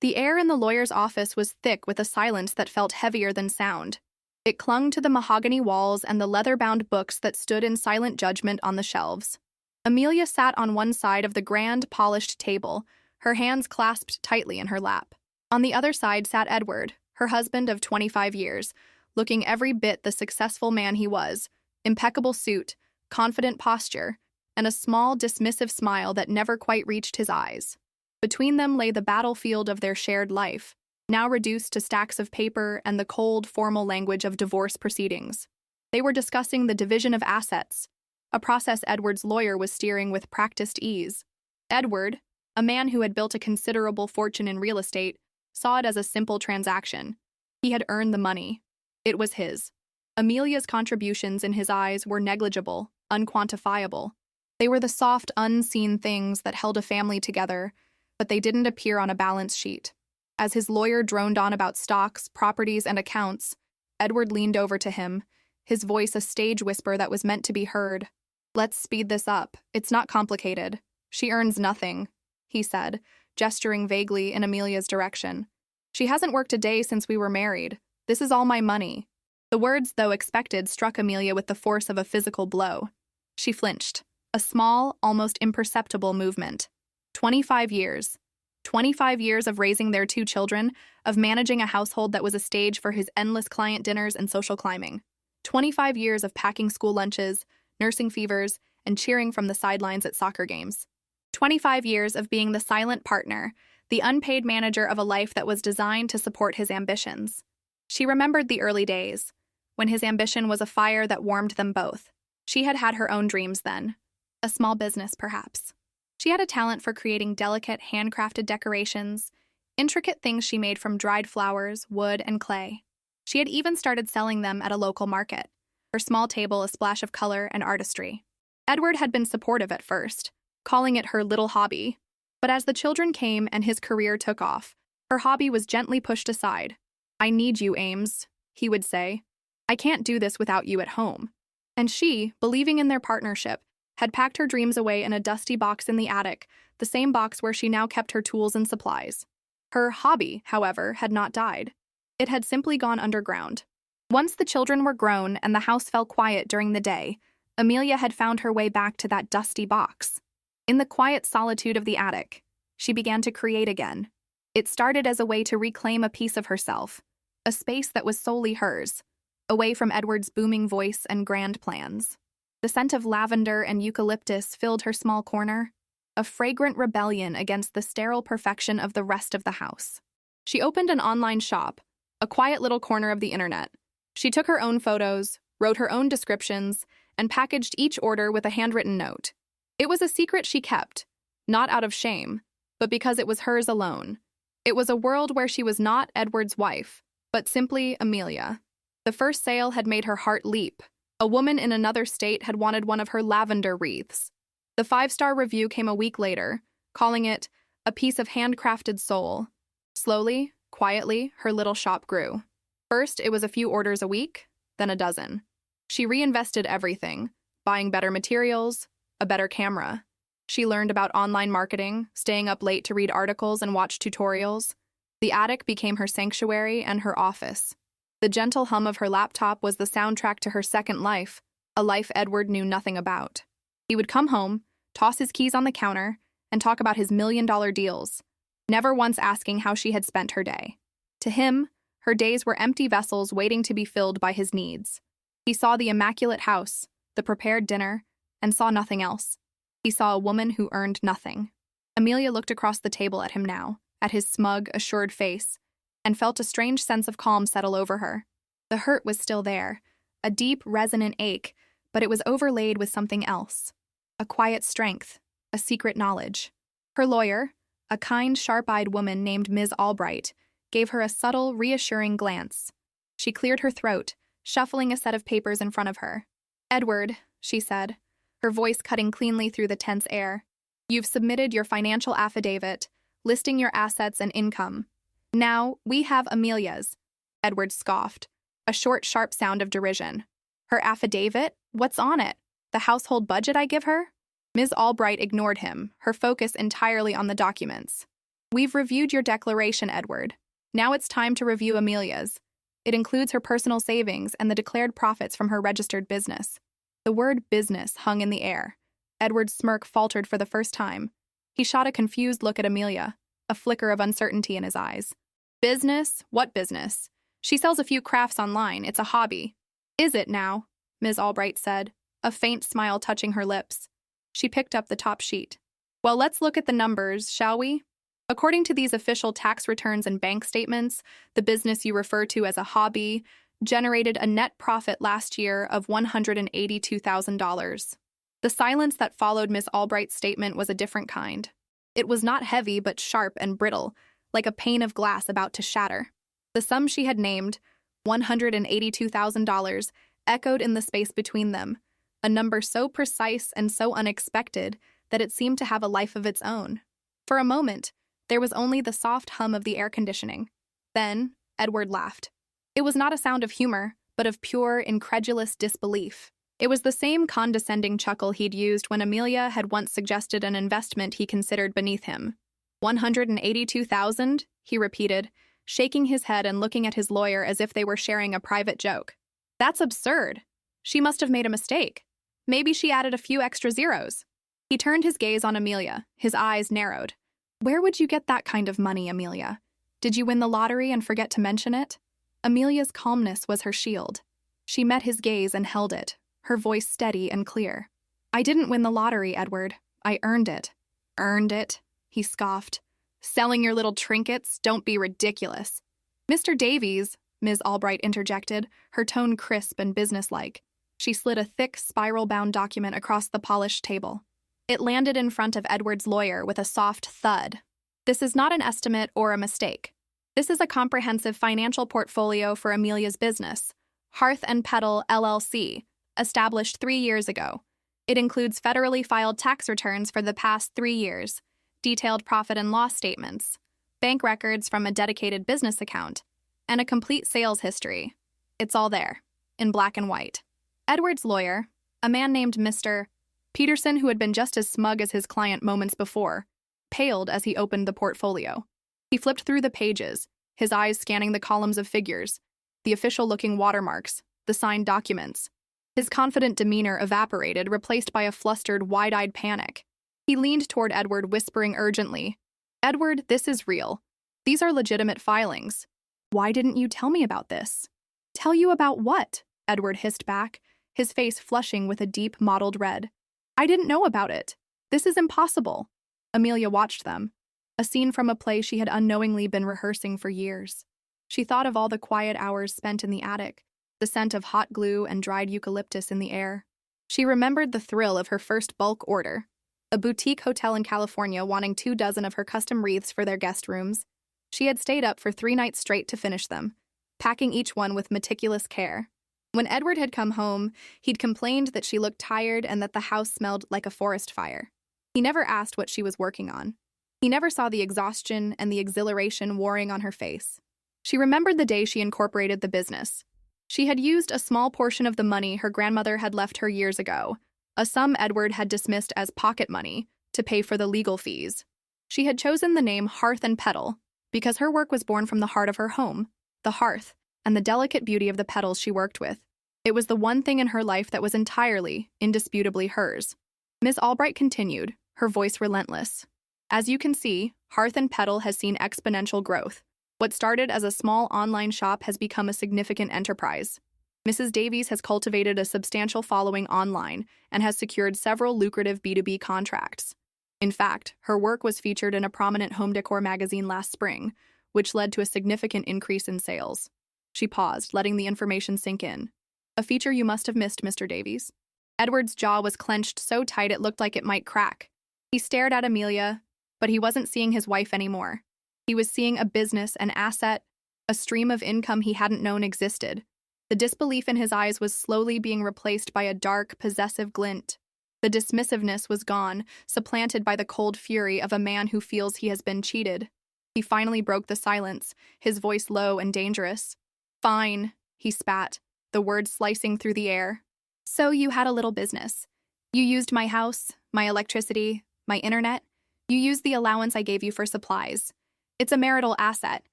The air in the lawyer's office was thick with a silence that felt heavier than sound. It clung to the mahogany walls and the leather-bound books that stood in silent judgment on the shelves. Amelia sat on one side of the grand, polished table, her hands clasped tightly in her lap. On the other side sat Edward, her husband of 25 years, looking every bit the successful man he was, impeccable suit, confident posture, and a small, dismissive smile that never quite reached his eyes. Between them lay the battlefield of their shared life, now reduced to stacks of paper and the cold, formal language of divorce proceedings. They were discussing the division of assets, a process Edward's lawyer was steering with practiced ease. Edward, a man who had built a considerable fortune in real estate, saw it as a simple transaction. He had earned the money. It was his. Amelia's contributions in his eyes were negligible, unquantifiable. They were the soft, unseen things that held a family together, but they didn't appear on a balance sheet. As his lawyer droned on about stocks, properties, and accounts, Edward leaned over to him, his voice a stage whisper that was meant to be heard. "Let's speed this up. It's not complicated. She earns nothing," he said, gesturing vaguely in Amelia's direction. "She hasn't worked a day since we were married. This is all my money." The words, though expected, struck Amelia with the force of a physical blow. She flinched, a small, almost imperceptible movement. 25 years. 25 years of raising their two children, of managing a household that was a stage for his endless client dinners and social climbing. 25 years of packing school lunches, nursing fevers, and cheering from the sidelines at soccer games. 25 years of being the silent partner, the unpaid manager of a life that was designed to support his ambitions. She remembered the early days, when his ambition was a fire that warmed them both. She had had her own dreams then. A small business, perhaps. She had a talent for creating delicate, handcrafted decorations, intricate things she made from dried flowers, wood, and clay. She had even started selling them at a local market, her small table a splash of color and artistry. Edward had been supportive at first, calling it her little hobby. But as the children came and his career took off, her hobby was gently pushed aside. "I need you, Ames," he would say. "I can't do this without you at home." And she, believing in their partnership, had packed her dreams away in a dusty box in the attic, the same box where she now kept her tools and supplies. Her hobby, however, had not died. It had simply gone underground. Once the children were grown and the house fell quiet during the day, Amelia had found her way back to that dusty box. In the quiet solitude of the attic, she began to create again. It started as a way to reclaim a piece of herself, a space that was solely hers, away from Edward's booming voice and grand plans. The scent of lavender and eucalyptus filled her small corner, a fragrant rebellion against the sterile perfection of the rest of the house. She opened an online shop, a quiet little corner of the internet. She took her own photos, wrote her own descriptions, and packaged each order with a handwritten note. It was a secret she kept, not out of shame, but because it was hers alone. It was a world where she was not Edward's wife, but simply Amelia. The first sale had made her heart leap. A woman in another state had wanted one of her lavender wreaths. The 5-star review came a week later, calling it a piece of handcrafted soul. Slowly, quietly, her little shop grew. First, it was a few orders a week, then a dozen. She reinvested everything, buying better materials, a better camera. She learned about online marketing, staying up late to read articles and watch tutorials. The attic became her sanctuary and her office. The gentle hum of her laptop was the soundtrack to her second life, a life Edward knew nothing about. He would come home, toss his keys on the counter, and talk about his million-dollar deals, never once asking how she had spent her day. To him, her days were empty vessels waiting to be filled by his needs. He saw the immaculate house, the prepared dinner, and saw nothing else. He saw a woman who earned nothing. Amelia looked across the table at him now, at his smug, assured face, and felt a strange sense of calm settle over her. The hurt was still there, a deep, resonant ache, but it was overlaid with something else. A quiet strength, a secret knowledge. Her lawyer, a kind, sharp-eyed woman named Ms. Albright, gave her a subtle, reassuring glance. She cleared her throat, shuffling a set of papers in front of her. "Edward," she said, her voice cutting cleanly through the tense air, "you've submitted your financial affidavit, listing your assets and income. Now, we have Amelia's." Edward scoffed, a short, sharp sound of derision. "Her affidavit? What's on it? The household budget I give her?" Ms. Albright ignored him, her focus entirely on the documents. We've reviewed your declaration, Edward. Now it's time to review Amelia's. It includes her personal savings and the declared profits from her registered business. The word business hung in the air. Edward's smirk faltered for the first time. He shot a confused look at Amelia, a flicker of uncertainty in his eyes. Business? What business? She sells a few crafts online. It's a hobby. Is it now? Ms. Albright said, a faint smile touching her lips. She picked up the top sheet. Well, let's look at the numbers, shall we? According to these official tax returns and bank statements, the business you refer to as a hobby generated a net profit last year of $182,000. The silence that followed Miss Albright's statement was a different kind. It was not heavy but sharp and brittle, like a pane of glass about to shatter. The sum she had named, $182,000, echoed in the space between them, a number so precise and so unexpected that it seemed to have a life of its own. For a moment, there was only the soft hum of the air conditioning. Then, Edward laughed. It was not a sound of humor, but of pure, incredulous disbelief. It was the same condescending chuckle he'd used when Amelia had once suggested an investment he considered beneath him. 182,000, he repeated, shaking his head and looking at his lawyer as if they were sharing a private joke. That's absurd. She must have made a mistake. Maybe she added a few extra zeros. He turned his gaze on Amelia, his eyes narrowed. Where would you get that kind of money, Amelia? Did you win the lottery and forget to mention it? Amelia's calmness was her shield. She met his gaze and held it, her voice steady and clear. I didn't win the lottery, Edward. I earned it. Earned it? He scoffed. Selling your little trinkets? Don't be ridiculous. Mr. Davies, Ms. Albright interjected, her tone crisp and businesslike. She slid a thick, spiral-bound document across the polished table. It landed in front of Edward's lawyer with a soft thud. This is not an estimate or a mistake. This is a comprehensive financial portfolio for Amelia's business, Hearth and Petal, LLC, established 3 years ago. It includes federally filed tax returns for the past 3 years, detailed profit and loss statements, bank records from a dedicated business account, and a complete sales history. It's all there, in black and white. Edward's lawyer, a man named Mr. Peterson, who had been just as smug as his client moments before, paled as he opened the portfolio. He flipped through the pages, his eyes scanning the columns of figures, the official-looking watermarks, the signed documents. His confident demeanor evaporated, replaced by a flustered, wide-eyed panic. He leaned toward Edward, whispering urgently, Edward, this is real. These are legitimate filings. Why didn't you tell me about this? Tell you about what? Edward hissed back, his face flushing with a deep, mottled red. I didn't know about it. This is impossible. Amelia watched them, a scene from a play she had unknowingly been rehearsing for years. She thought of all the quiet hours spent in the attic, the scent of hot glue and dried eucalyptus in the air. She remembered the thrill of her first bulk order, a boutique hotel in California wanting 24 of her custom wreaths for their guest rooms. She had stayed up for 3 nights straight to finish them, packing each one with meticulous care. When Edward had come home, he'd complained that she looked tired and that the house smelled like a forest fire. He never asked what she was working on. He never saw the exhaustion and the exhilaration warring on her face. She remembered the day she incorporated the business. She had used a small portion of the money her grandmother had left her years ago, a sum Edward had dismissed as pocket money, to pay for the legal fees. She had chosen the name Hearth and Petal because her work was born from the heart of her home, the hearth, and the delicate beauty of the petals she worked with. It was the one thing in her life that was entirely, indisputably hers. Miss Albright continued, her voice relentless. As you can see, Hearth and Petal has seen exponential growth. What started as a small online shop has become a significant enterprise. Mrs. Davies has cultivated a substantial following online and has secured several lucrative B2B contracts. In fact, her work was featured in a prominent home decor magazine last spring, which led to a significant increase in sales. She paused, letting the information sink in. A feature you must have missed, Mr. Davies. Edward's jaw was clenched so tight it looked like it might crack. He stared at Amelia, but he wasn't seeing his wife anymore. He was seeing a business, an asset, a stream of income he hadn't known existed. The disbelief in his eyes was slowly being replaced by a dark, possessive glint. The dismissiveness was gone, supplanted by the cold fury of a man who feels he has been cheated. He finally broke the silence, his voice low and dangerous. Fine, he spat, the words slicing through the air. So you had a little business. You used my house, my electricity, my internet. You used the allowance I gave you for supplies. It's a marital asset.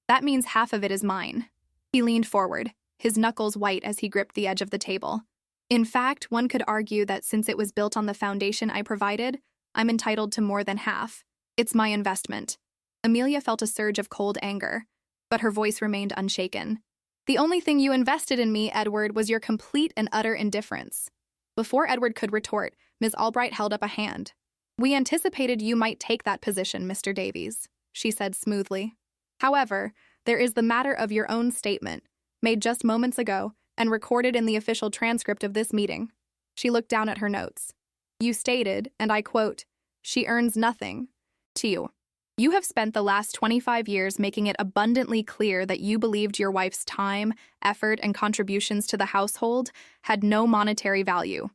That means half of it is mine. He leaned forward, his knuckles white as he gripped the edge of the table. In fact, one could argue that since it was built on the foundation I provided, I'm entitled to more than half. It's my investment. Amelia felt a surge of cold anger, but her voice remained unshaken. The only thing you invested in me, Edward, was your complete and utter indifference. Before Edward could retort, Ms. Albright held up a hand. We anticipated you might take that position, Mr. Davies, she said smoothly. However, there is the matter of your own statement, made just moments ago and recorded in the official transcript of this meeting. She looked down at her notes. You stated, and I quote, "She earns nothing." To you. You have spent the last 25 years making it abundantly clear that you believed your wife's time, effort, and contributions to the household had no monetary value.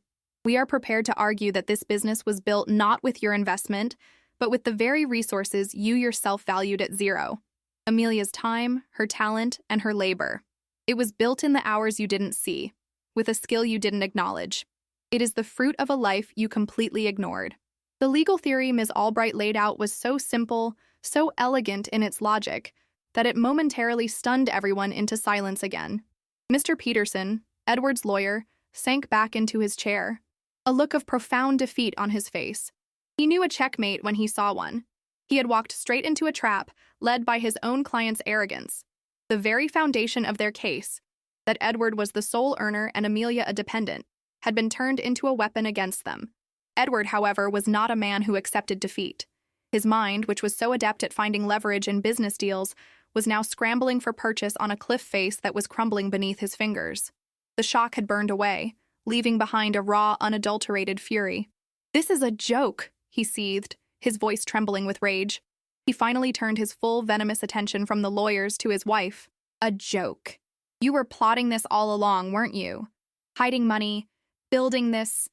We are prepared to argue that this business was built not with your investment, but with the very resources you yourself valued at zero. Amelia's time, her talent, and her labor. It was built in the hours you didn't see, with a skill you didn't acknowledge. It is the fruit of a life you completely ignored. The legal theory Ms. Albright laid out was so simple, so elegant in its logic, that it momentarily stunned everyone into silence again. Mr. Peterson, Edward's lawyer, sank back into his chair, a look of profound defeat on his face. He knew a checkmate when he saw one. He had walked straight into a trap led by his own client's arrogance. The very foundation of their case, that Edward was the sole earner and Amelia a dependent, had been turned into a weapon against them. Edward, however, was not a man who accepted defeat. His mind, which was so adept at finding leverage in business deals, was now scrambling for purchase on a cliff face that was crumbling beneath his fingers. The shock had burned away, leaving behind a raw, unadulterated fury. This is a joke, he seethed, his voice trembling with rage. He finally turned his full venomous attention from the lawyers to his wife. A joke. You were plotting this all along, weren't you? Hiding money, building this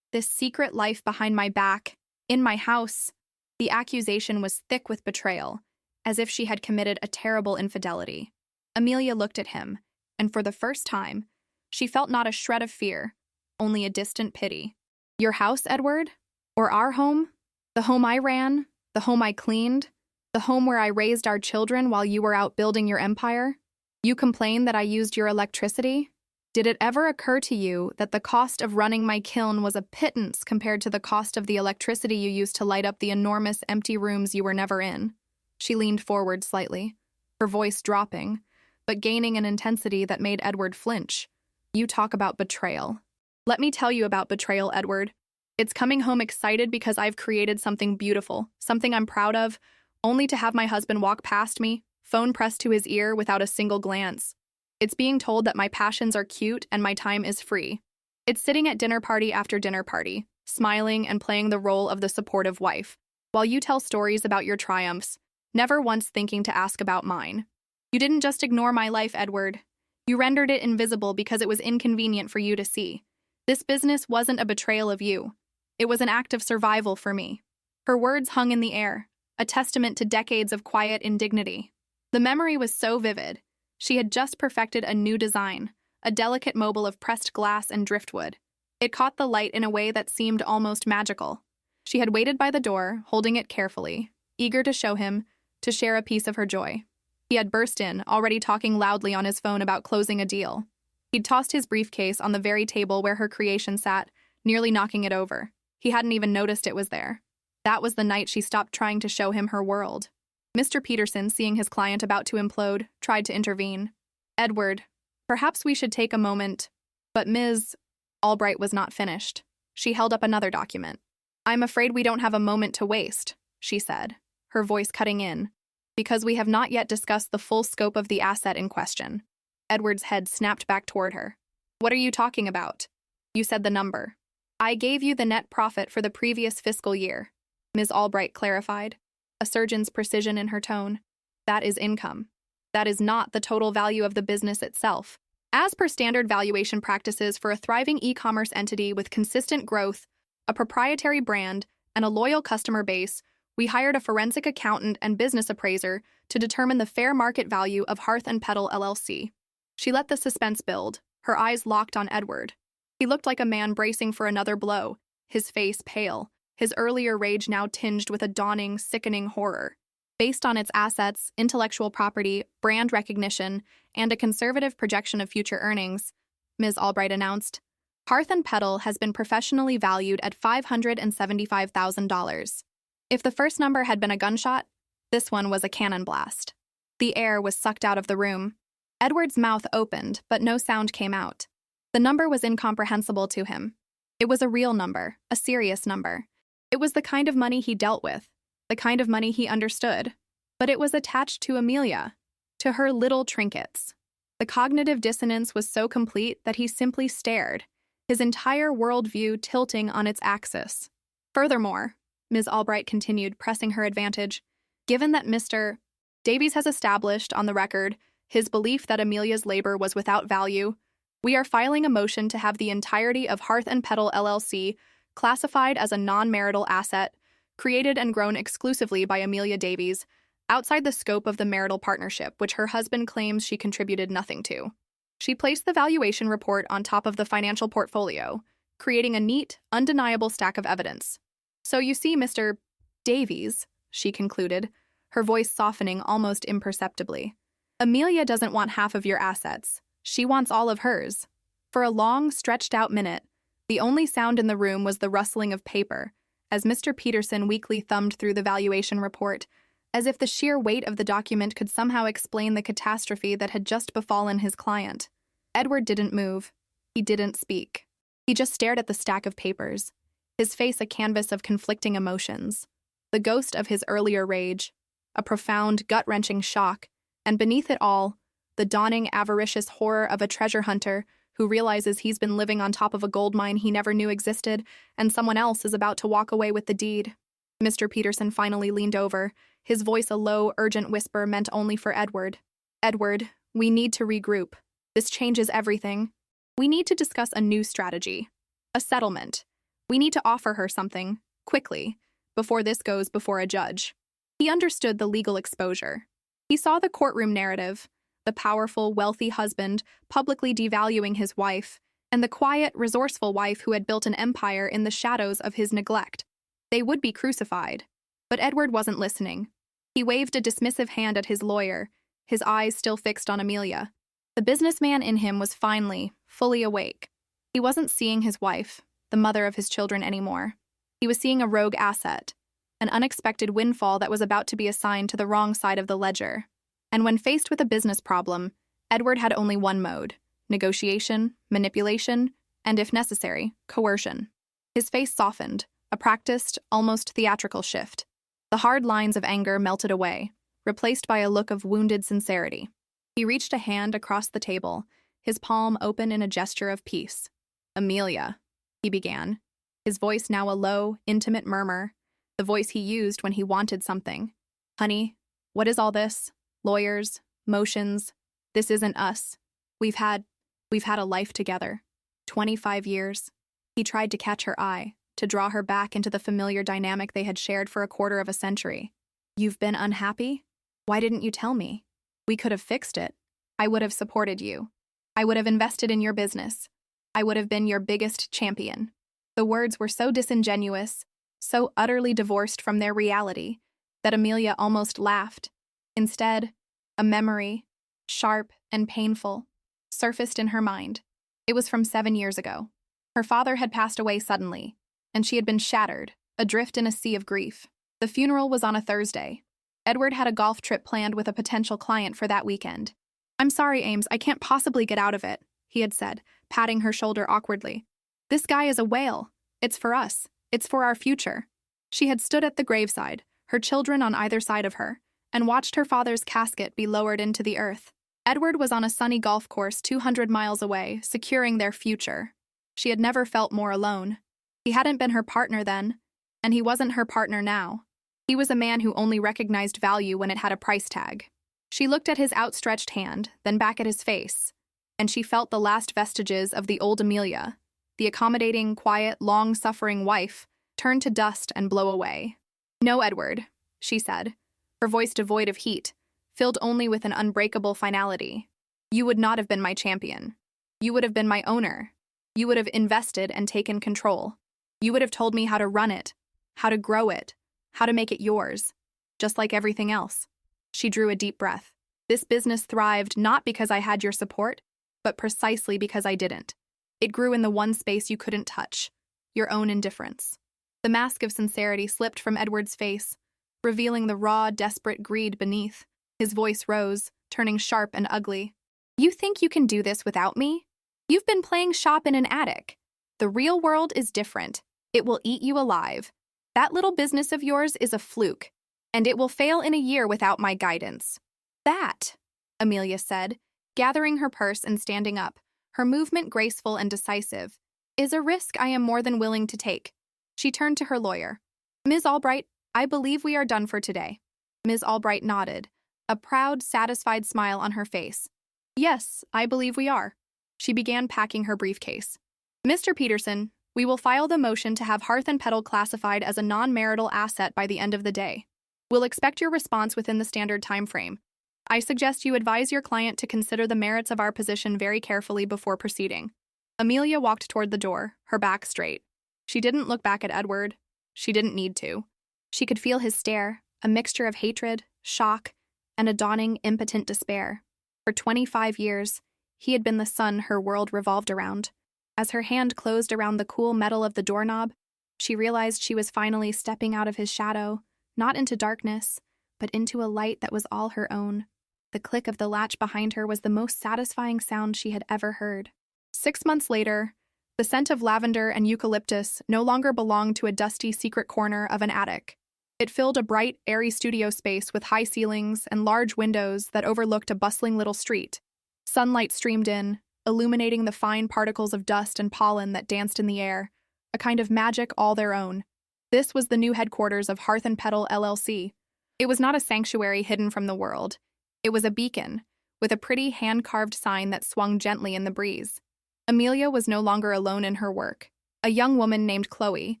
secret life behind my back, in my house. The accusation was thick with betrayal, as if she had committed a terrible infidelity. Amelia looked at him, and for the first time, she felt not a shred of fear, only a distant pity. Your house, Edward? Or our home? The home I ran? The home I cleaned? The home where I raised our children while you were out building your empire? You complain that I used your electricity? Did it ever occur to you that the cost of running my kiln was a pittance compared to the cost of the electricity you used to light up the enormous empty rooms you were never in? She leaned forward slightly, her voice dropping, but gaining an intensity that made Edward flinch. You talk about betrayal. Let me tell you about betrayal, Edward. It's coming home excited because I've created something beautiful, something I'm proud of, only to have my husband walk past me, phone pressed to his ear without a single glance. It's being told that my passions are cute and my time is free. It's sitting at dinner party after dinner party, smiling and playing the role of the supportive wife, while you tell stories about your triumphs, never once thinking to ask about mine. You didn't just ignore my life, Edward. You rendered it invisible because it was inconvenient for you to see. This business wasn't a betrayal of you. It was an act of survival for me. Her words hung in the air, a testament to decades of quiet indignity. The memory was so vivid. She had just perfected a new design, a delicate mobile of pressed glass and driftwood. It caught the light in a way that seemed almost magical. She had waited by the door, holding it carefully, eager to show him, to share a piece of her joy. He had burst in, already talking loudly on his phone about closing a deal. He'd tossed his briefcase on the very table where her creation sat, nearly knocking it over. He hadn't even noticed it was there. That was the night she stopped trying to show him her world. Mr. Peterson, seeing his client about to implode, tried to intervene. Edward, perhaps we should take a moment. But Ms. Albright was not finished. She held up another document. I'm afraid we don't have a moment to waste, she said, her voice cutting in, because we have not yet discussed the full scope of the asset in question. Edward's head snapped back toward her. What are you talking about? You said the number. I gave you the net profit for the previous fiscal year, Ms. Albright clarified, a surgeon's precision in her tone. That is income. That is not the total value of the business itself. As per standard valuation practices for a thriving e-commerce entity with consistent growth, a proprietary brand, and a loyal customer base, we hired a forensic accountant and business appraiser to determine the fair market value of Hearth and Petal LLC. She let the suspense build, her eyes locked on Edward. He looked like a man bracing for another blow, his face pale, his earlier rage now tinged with a dawning, sickening horror. based on its assets, intellectual property, brand recognition, and a conservative projection of future earnings, Ms. Albright announced. Hearth and Petal has been professionally valued at $575,000. If the first number had been a gunshot, this one was a cannon blast. The air was sucked out of the room. Edward's mouth opened, but no sound came out. The number was incomprehensible to him. It was a real number, a serious number. It was the kind of money he dealt with, the kind of money he understood. But it was attached to Amelia, to her little trinkets. The cognitive dissonance was so complete that he simply stared, his entire worldview tilting on its axis. Furthermore, Ms. Albright continued, pressing her advantage, given that Mr. Davies has established on the record his belief that Amelia's labor was without value, we are filing a motion to have the entirety of Hearth and Petal LLC classified as a non-marital asset, created and grown exclusively by Amelia Davies, outside the scope of the marital partnership, which her husband claims she contributed nothing to. She placed the valuation report on top of the financial portfolio, creating a neat, undeniable stack of evidence. So you see, Mr. Davies, she concluded, her voice softening almost imperceptibly. Amelia doesn't want half of your assets. She wants all of hers. For a long, stretched-out minute, the only sound in the room was the rustling of paper, as Mr. Peterson weakly thumbed through the valuation report, as if the sheer weight of the document could somehow explain the catastrophe that had just befallen his client. Edward didn't move. He didn't speak. He just stared at the stack of papers, his face a canvas of conflicting emotions, the ghost of his earlier rage, a profound, gut-wrenching shock, and beneath it all, the dawning avaricious horror of a treasure hunter who realizes he's been living on top of a gold mine he never knew existed, and someone else is about to walk away with the deed. Mr. Peterson finally leaned over, his voice a low, urgent whisper meant only for Edward. Edward, we need to regroup. This changes everything. We need to discuss a new strategy. A settlement. We need to offer her something, quickly, before this goes before a judge. He understood the legal exposure. He saw the courtroom narrative, the powerful, wealthy husband publicly devaluing his wife, and the quiet, resourceful wife who had built an empire in the shadows of his neglect. They would be crucified. But Edward wasn't listening. He waved a dismissive hand at his lawyer, his eyes still fixed on Amelia. The businessman in him was finally, fully awake. He wasn't seeing his wife, the mother of his children, anymore. He was seeing a rogue asset, an unexpected windfall that was about to be assigned to the wrong side of the ledger. And when faced with a business problem, Edward had only one mode: negotiation, manipulation, and, if necessary, coercion. His face softened, a practiced, almost theatrical shift. The hard lines of anger melted away, replaced by a look of wounded sincerity. He reached a hand across the table, his palm open in a gesture of peace. "Amelia," he began, his voice now a low, intimate murmur, the voice he used when he wanted something. "Honey, what is all this? Lawyers, motions. This isn't us. We've had a life together. 25 years. He tried to catch her eye, to draw her back into the familiar dynamic they had shared for a quarter of a century. You've been unhappy? Why didn't you tell me? We could have fixed it. I would have supported you. I would have invested in your business. I would have been your biggest champion." The words were so disingenuous, so utterly divorced from their reality, that Amelia almost laughed. Instead, a memory, sharp and painful, surfaced in her mind. It was from 7 years ago. Her father had passed away suddenly, and she had been shattered, adrift in a sea of grief. The funeral was on a Thursday. Edward had a golf trip planned with a potential client for that weekend. "I'm sorry, Ames, I can't possibly get out of it," he had said, patting her shoulder awkwardly. "This guy is a whale. It's for us. It's for our future." She had stood at the graveside, her children on either side of her, and watched her father's casket be lowered into the earth. Edward was on a sunny golf course 200 miles away, securing their future. She had never felt more alone. He hadn't been her partner then, and he wasn't her partner now. He was a man who only recognized value when it had a price tag. She looked at his outstretched hand, then back at his face, and she felt the last vestiges of the old Amelia, the accommodating, quiet, long-suffering wife, turn to dust and blow away. "No, Edward," she said, her voice devoid of heat, filled only with an unbreakable finality. "You would not have been my champion. You would have been my owner. You would have invested and taken control. You would have told me how to run it, how to grow it, how to make it yours. just like everything else. She drew a deep breath. This business thrived not because I had your support, but precisely because I didn't. It grew in the one space you couldn't touch, your own indifference. The mask of sincerity slipped from Edward's face, revealing the raw, desperate greed beneath. His voice rose, turning sharp and ugly. You think you can do this without me? You've been playing shop in an attic. The real world is different. It will eat you alive. That little business of yours is a fluke, and it will fail in a year without my guidance. That, Amelia said, gathering her purse and standing up, her movement graceful and decisive, is a risk I am more than willing to take. She turned to her lawyer. Ms. Albright, I believe we are done for today. Ms. Albright nodded, a proud, satisfied smile on her face. Yes, I believe we are. She began packing her briefcase. Mr. Peterson, we will file the motion to have Hearth and Petal classified as a non-marital asset by the end of the day. We'll expect your response within the standard time frame. I suggest you advise your client to consider the merits of our position very carefully before proceeding. Amelia walked toward the door, her back straight. She didn't look back at Edward. She didn't need to. She could feel his stare, a mixture of hatred, shock, and a dawning, impotent despair. For 25 years, he had been the sun her world revolved around. As her hand closed around the cool metal of the doorknob, she realized she was finally stepping out of his shadow, not into darkness, but into a light that was all her own. The click of the latch behind her was the most satisfying sound she had ever heard. 6 months later, the scent of lavender and eucalyptus no longer belonged to a dusty secret corner of an attic. It filled a bright, airy studio space with high ceilings and large windows that overlooked a bustling little street. Sunlight streamed in, illuminating the fine particles of dust and pollen that danced in the air, a kind of magic all their own. This was the new headquarters of Hearth and Petal LLC. It was not a sanctuary hidden from the world. It was a beacon, with a pretty hand-carved sign that swung gently in the breeze. Amelia was no longer alone in her work. A young woman named Chloe,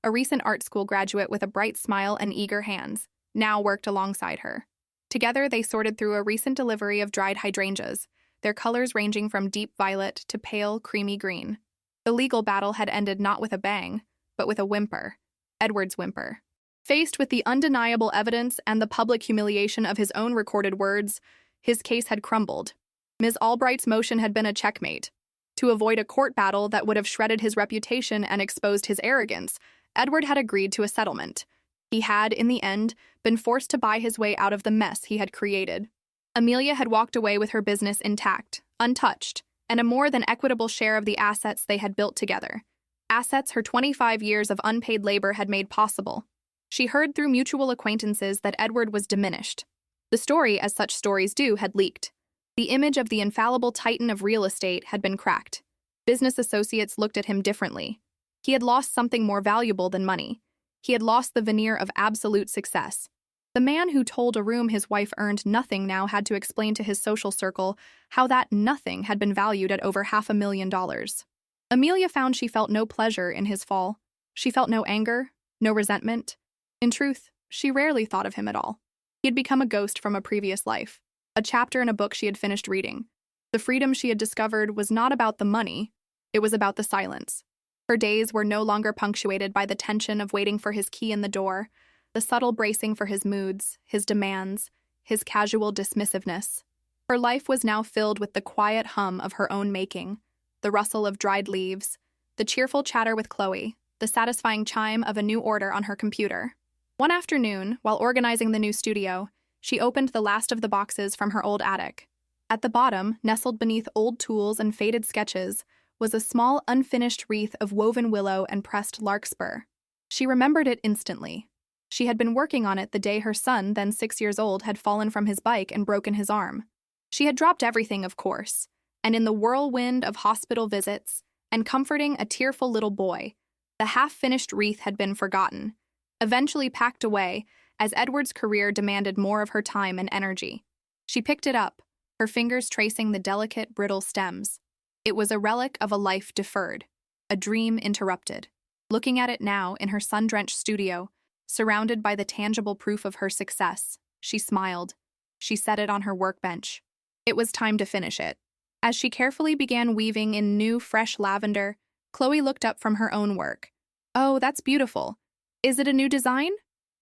a recent art school graduate with a bright smile and eager hands, now worked alongside her. Together, they sorted through a recent delivery of dried hydrangeas, their colors ranging from deep violet to pale, creamy green. The legal battle had ended not with a bang, but with a whimper. Edward's whimper. Faced with the undeniable evidence and the public humiliation of his own recorded words, his case had crumbled. Ms. Albright's motion had been a checkmate. To avoid a court battle that would have shredded his reputation and exposed his arrogance, Edward had agreed to a settlement. He had, in the end, been forced to buy his way out of the mess he had created. Amelia had walked away with her business intact, untouched, and a more than equitable share of the assets they had built together. Assets her 25 years of unpaid labor had made possible. She heard through mutual acquaintances that Edward was diminished. The story, as such stories do, had leaked. The image of the infallible titan of real estate had been cracked. Business associates looked at him differently. He had lost something more valuable than money. He had lost the veneer of absolute success. The man who told a room his wife earned nothing now had to explain to his social circle how that nothing had been valued at over $500,000. Amelia found she felt no pleasure in his fall. She felt no anger, no resentment. In truth, she rarely thought of him at all. He had become a ghost from a previous life, a chapter in a book she had finished reading. The freedom she had discovered was not about the money, it was about the silence. Her days were no longer punctuated by the tension of waiting for his key in the door, the subtle bracing for his moods, his demands, his casual dismissiveness. Her life was now filled with the quiet hum of her own making, the rustle of dried leaves, the cheerful chatter with Chloe, the satisfying chime of a new order on her computer. One afternoon, while organizing the new studio, she opened the last of the boxes from her old attic. At the bottom, nestled beneath old tools and faded sketches, was a small, unfinished wreath of woven willow and pressed larkspur. She remembered it instantly. She had been working on it the day her son, then 6 years old, had fallen from his bike and broken his arm. She had dropped everything, of course, and in the whirlwind of hospital visits and comforting a tearful little boy, the half-finished wreath had been forgotten, eventually packed away as Edward's career demanded more of her time and energy. She picked it up, her fingers tracing the delicate, brittle stems. It was a relic of a life deferred, a dream interrupted. Looking at it now in her sun-drenched studio, surrounded by the tangible proof of her success, she smiled. She set it on her workbench. It was time to finish it. As she carefully began weaving in new, fresh lavender, Chloe looked up from her own work. "Oh, that's beautiful. Is it a new design?"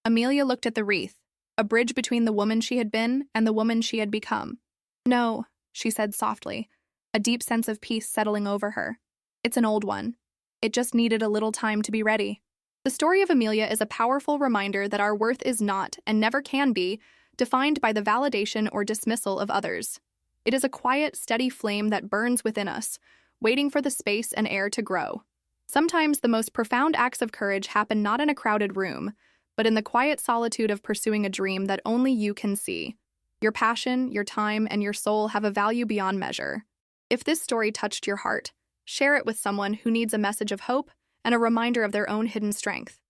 Amelia looked at the wreath, a bridge between the woman she had been and the woman she had become. "No," she said softly, a deep sense of peace settling over her. "It's an old one. It just needed a little time to be ready." The story of Amelia is a powerful reminder that our worth is not, and never can be, defined by the validation or dismissal of others. It is a quiet, steady flame that burns within us, waiting for the space and air to grow. Sometimes the most profound acts of courage happen not in a crowded room, but in the quiet solitude of pursuing a dream that only you can see. Your passion, your time, and your soul have a value beyond measure. If this story touched your heart, share it with someone who needs a message of hope and a reminder of their own hidden strength.